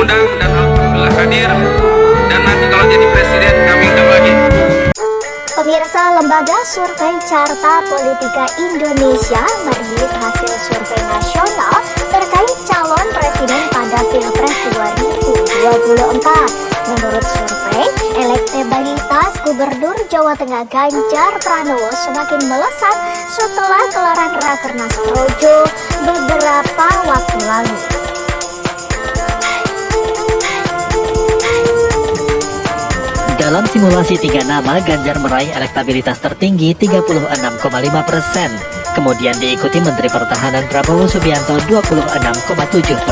mengundang dan alhamdulillah hadir, dan nanti kalau jadi presiden kami undang lagi. Pemirsa, Lembaga Survei Carta Politika Indonesia merilis hasil survei nasional terkait calon presiden pada Pilpres 2024. Menurut survei, elektabilitas Gubernur Jawa Tengah Ganjar Pranowo semakin melesat setelah gelaran Rakernas Projo beberapa waktu lalu. Dalam simulasi 3 nama, Ganjar meraih elektabilitas tertinggi 36,5%. Kemudian diikuti Menteri Pertahanan Prabowo Subianto 26,7%.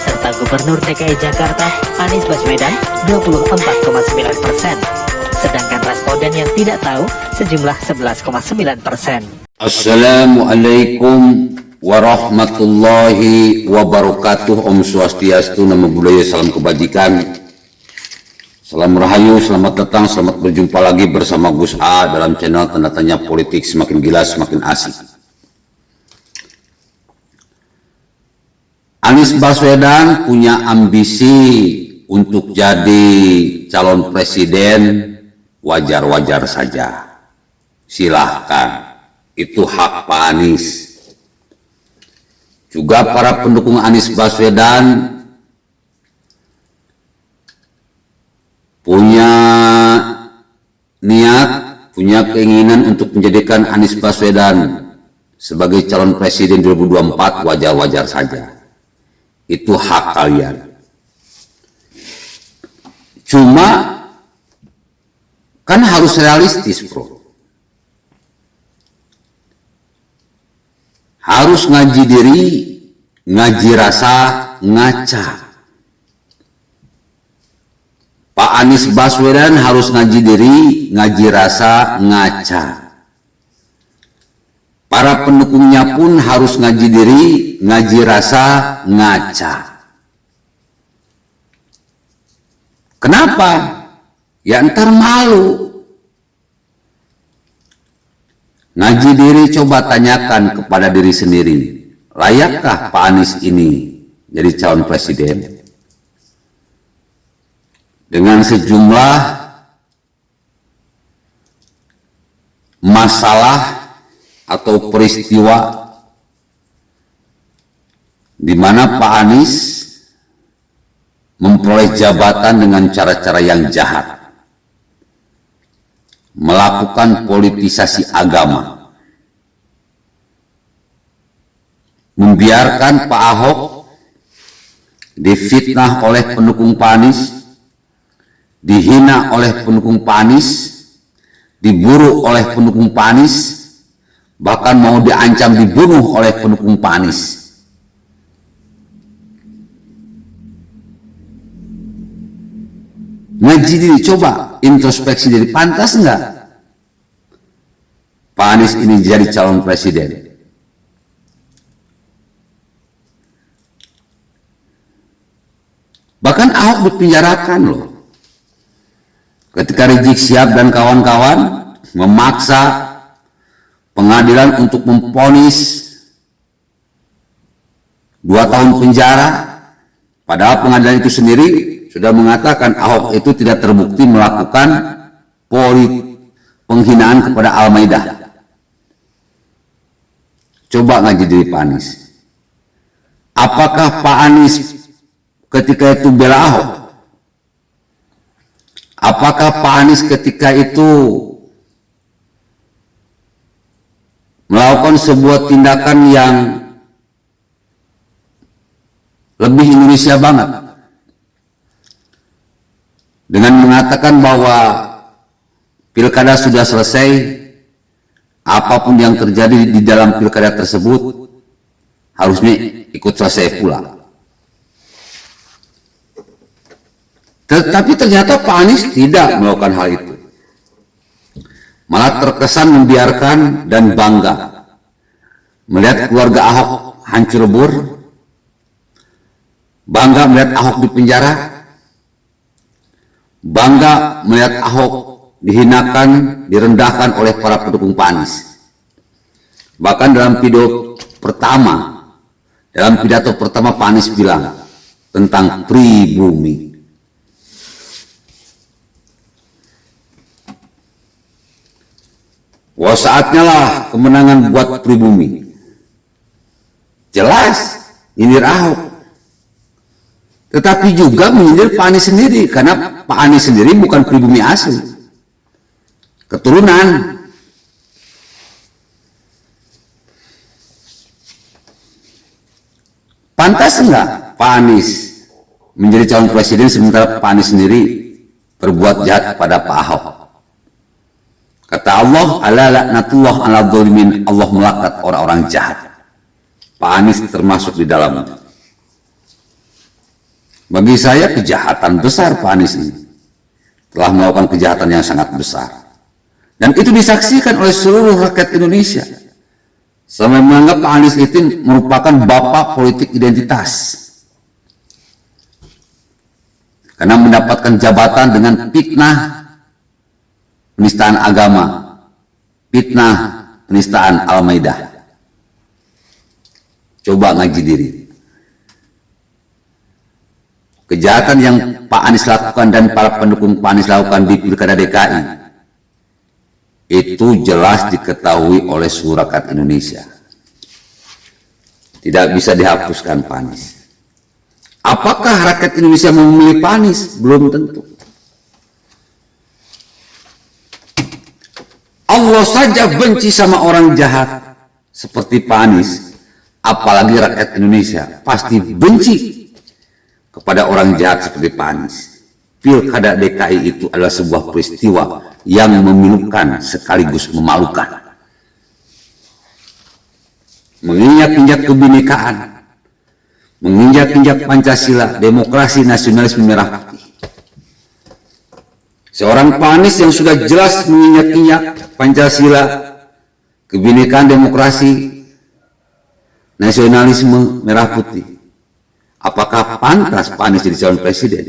Serta Gubernur DKI Jakarta Anies Baswedan 24,9%. Sedangkan responden yang tidak tahu sejumlah 11,9%. Assalamualaikum warahmatullahi wabarakatuh. Om Swastiastu, Namo Buddhaya, salam kebajikan. Salam Rahayu, selamat datang, selamat berjumpa lagi bersama Gus A dalam channel Tanda Tanya Politik, semakin gila semakin asik. Anies Baswedan punya ambisi untuk jadi calon presiden, wajar-wajar saja. Silahkan, itu hak Pak Anies. Juga para pendukung Anies Baswedan punya niat, punya keinginan untuk menjadikan Anies Baswedan sebagai calon presiden 2024, wajar-wajar saja. Itu hak kalian. Cuma kan harus realistis, bro. Harus ngaji diri, ngaji rasa, ngaca. Pak Anies Baswedan harus ngaji diri, ngaji rasa, ngaca. Para pendukungnya pun harus ngaji diri, ngaji rasa, ngaca. Kenapa? Ya ntar malu. Ngaji diri, coba tanyakan kepada diri sendiri. Layakkah Pak Anies ini jadi calon presiden? Dengan sejumlah masalah atau peristiwa di mana Pak Anies memperoleh jabatan dengan cara-cara yang jahat, melakukan politisasi agama, membiarkan Pak Ahok difitnah oleh pendukung Pak Anies, dihina oleh pendukung Pak Anies, diburu oleh pendukung Pak Anies, bahkan mau diancam dibunuh oleh pendukung Pak Anies. Ngaji diri, coba introspeksi diri, pantas enggak Pak Anies ini jadi calon presiden? Bahkan Ahok dipenjarakan loh. Ketika Rizik Syihab dan kawan-kawan memaksa pengadilan untuk memvonis 2 tahun penjara, padahal pengadilan itu sendiri sudah mengatakan Ahok itu tidak terbukti melakukan penghinaan kepada Al-Maidah. Coba ngaji diri Pak Anies. Apakah Pak Anies ketika itu bela Ahok? Apakah Pak Anies ketika itu melakukan sebuah tindakan yang lebih Indonesia banget dengan mengatakan bahwa pilkada sudah selesai, apapun yang terjadi di dalam pilkada tersebut harusnya ikut selesai pula? Tetapi ternyata Pak Anies tidak melakukan hal itu. Malah terkesan membiarkan dan bangga melihat keluarga Ahok hancur lebur, bangga melihat Ahok di penjara, bangga melihat Ahok dihinakan, direndahkan oleh para pendukung Pak Anies. Bahkan dalam pidato pertama Pak Anies bilang, tentang pribumi. Wah, saatnya lah kemenangan buat pribumi. Jelas nyindir Ahok, tetapi juga menyindir Pak Anies sendiri, karena Pak Anies sendiri bukan pribumi asli, keturunan. Pantas enggak Pak Anies menjadi calon presiden sementara Pak Anies sendiri berbuat jahat kepada Pak Ahok? Kata Allah, ala laknatullah ala dzalimin, Allah melakat orang-orang jahat. Pak Anies termasuk di dalamnya. Bagi saya kejahatan besar Pak Anies ini. Telah melakukan kejahatan yang sangat besar. Dan itu disaksikan oleh seluruh rakyat Indonesia. Sampai menganggap Pak Anies itu merupakan bapak politik identitas. Karena mendapatkan jabatan dengan fitnah penistaan agama, fitnah penistaan Al-Maidah. Coba ngaji diri. Kejahatan yang Pak Anies lakukan dan para pendukung Pak Anies lakukan di Pilkada DKI itu jelas diketahui oleh seluruh rakyat Indonesia. Tidak bisa dihapuskan Pak Anies. Apakah rakyat Indonesia memilih Pak Anies? Belum tentu. Allah saja benci sama orang jahat seperti Pak Anies, apalagi rakyat Indonesia pasti benci kepada orang jahat seperti Pak Anies. Pilkada DKI itu adalah sebuah peristiwa yang memilukan sekaligus memalukan. Menginjak-injak kebinekaan, menginjak-injak Pancasila, demokrasi, nasionalisme merah putih. Seorang Pak Anies yang sudah jelas menginjak-injak Pancasila, kebinekaan, demokrasi, nasionalisme merah putih. Apakah pantas Pak Anies jadi calon presiden?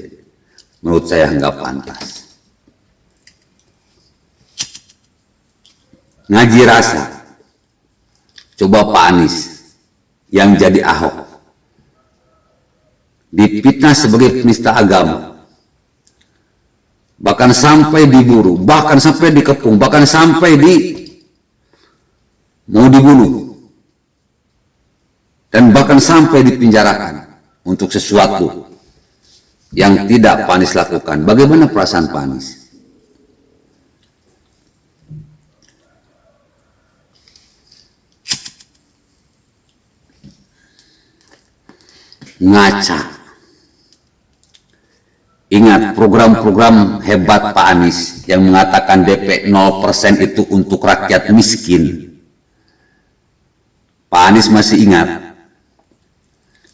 Menurut saya enggak pantas. Ngaji rasa. Coba Pak Anies yang jadi Ahok difitnah sebagai penista agama, bahkan sampai diburu, bahkan sampai dikepung, bahkan sampai mau dibunuh, dan bahkan sampai dipenjarakan untuk sesuatu yang tidak Pak Anies lakukan. Bagaimana perasaan Pak Anies? Ngaca. Ingat program-program hebat Pak Anies yang mengatakan DP 0% itu untuk rakyat miskin. Pak Anies masih ingat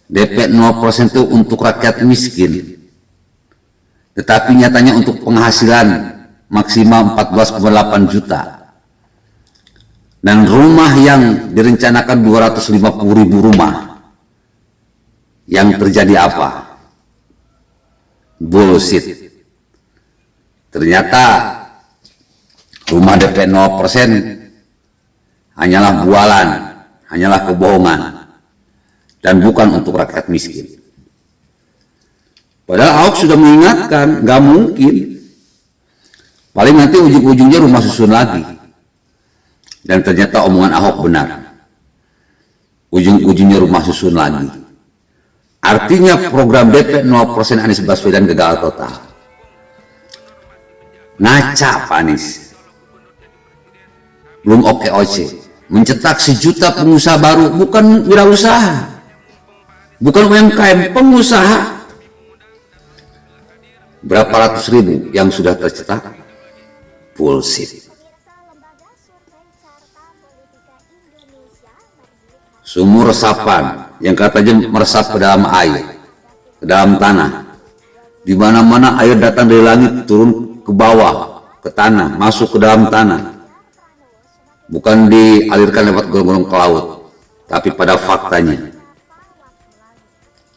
DP 0% itu untuk rakyat miskin. Tetapi nyatanya untuk penghasilan maksimal 14,8 juta. Dan rumah yang direncanakan 250.000 rumah. Yang terjadi apa? Bullshit. Ternyata rumah DP 0% hanyalah bualan, hanyalah kebohongan, dan bukan untuk rakyat miskin. Padahal Ahok sudah mengingatkan, nggak mungkin. Paling nanti ujung-ujungnya rumah susun lagi. Dan ternyata omongan Ahok benar. Ujung-ujungnya rumah susun lagi. Artinya program DP 0% Anies Baswedan gagal total. Ngaca Pak Anies. Belum OKOC. Mencetak 1 juta pengusaha baru, bukan wirausaha. Bukan UMKM, pengusaha. Berapa ratus ribu yang sudah tercetak? Bullshit. Sumur resapan yang katanya meresap ke dalam air, ke dalam tanah. Di mana-mana air datang dari langit turun ke bawah, ke tanah, masuk ke dalam tanah. Bukan dialirkan lewat gorong-gorong ke laut, tapi pada faktanya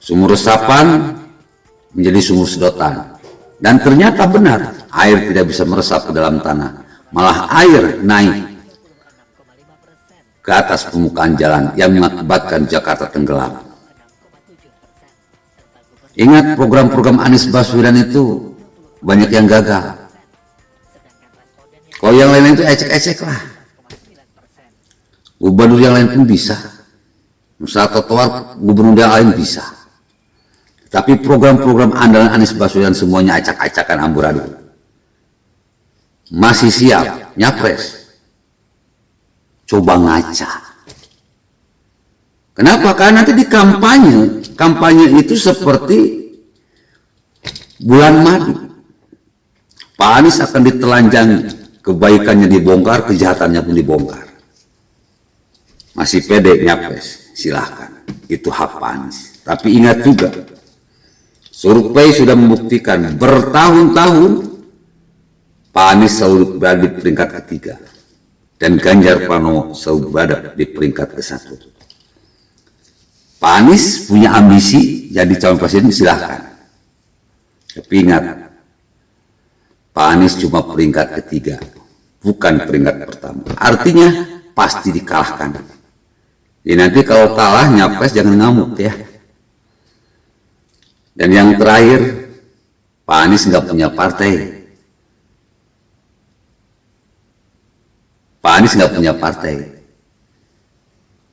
sumur resapan menjadi sumur sedotan. Dan ternyata benar, air tidak bisa meresap ke dalam tanah, malah air naik ke atas permukaan jalan yang mengakibatkan Jakarta tenggelam. Ingat program-program Anies Baswedan itu banyak yang gagal. Kalau yang lain itu ecek-ecek lah. Gubernur yang lain pun bisa. Misal trotoar gubernur yang lain bisa. Tapi program-program andalan Anies Baswedan semuanya acak-acakan amburadul. Masih siap nyapres. Coba ngaca. Kenapa? Karena nanti di kampanye itu seperti bulan madu. Pak Anies akan ditelanjangi, kebaikannya dibongkar, kejahatannya pun dibongkar. Masih pede nyapres, silahkan. Itu hak Pak Anies. Tapi ingat juga, survei sudah membuktikan bertahun-tahun Pak Anies selalu berada di peringkat ketiga. Dan Ganjar Pranowo selalu berada di peringkat ke-1. Pak Anies punya ambisi jadi calon presiden, silahkan. Tapi ingat, Pak Anies cuma peringkat ketiga, bukan peringkat pertama. Artinya pasti dikalahkan. Jadi nanti kalau kalah nyapres jangan ngamuk ya. Dan yang terakhir, Pak Anies nggak punya partai. Pak Anies nggak punya partai.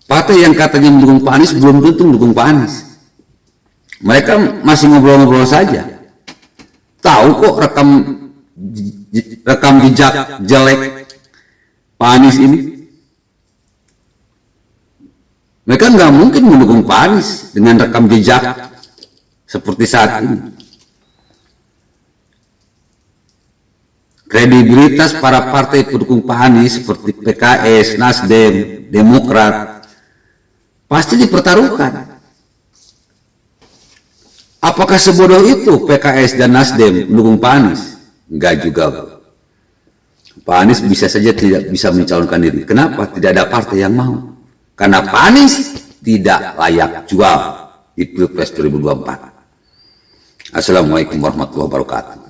Partai yang katanya mendukung Pak Anies belum tentu mendukung Pak Anies. Mereka masih ngobrol-ngobrol saja. Tahu kok rekam jejak jelek Pak Anies ini. Mereka nggak mungkin mendukung Pak Anies dengan rekam jejak seperti saat ini. Kredibilitas para partai pendukung Pak Anies seperti PKS, Nasdem, Demokrat pasti dipertaruhkan. Apakah sebodoh itu PKS dan Nasdem mendukung Pak Anies? Enggak juga. Pak Anies bisa saja tidak bisa mencalonkan diri. Kenapa? Tidak ada partai yang mau. Karena Pak Anies tidak layak jual di Pilpres 2024. Assalamualaikum warahmatullahi wabarakatuh.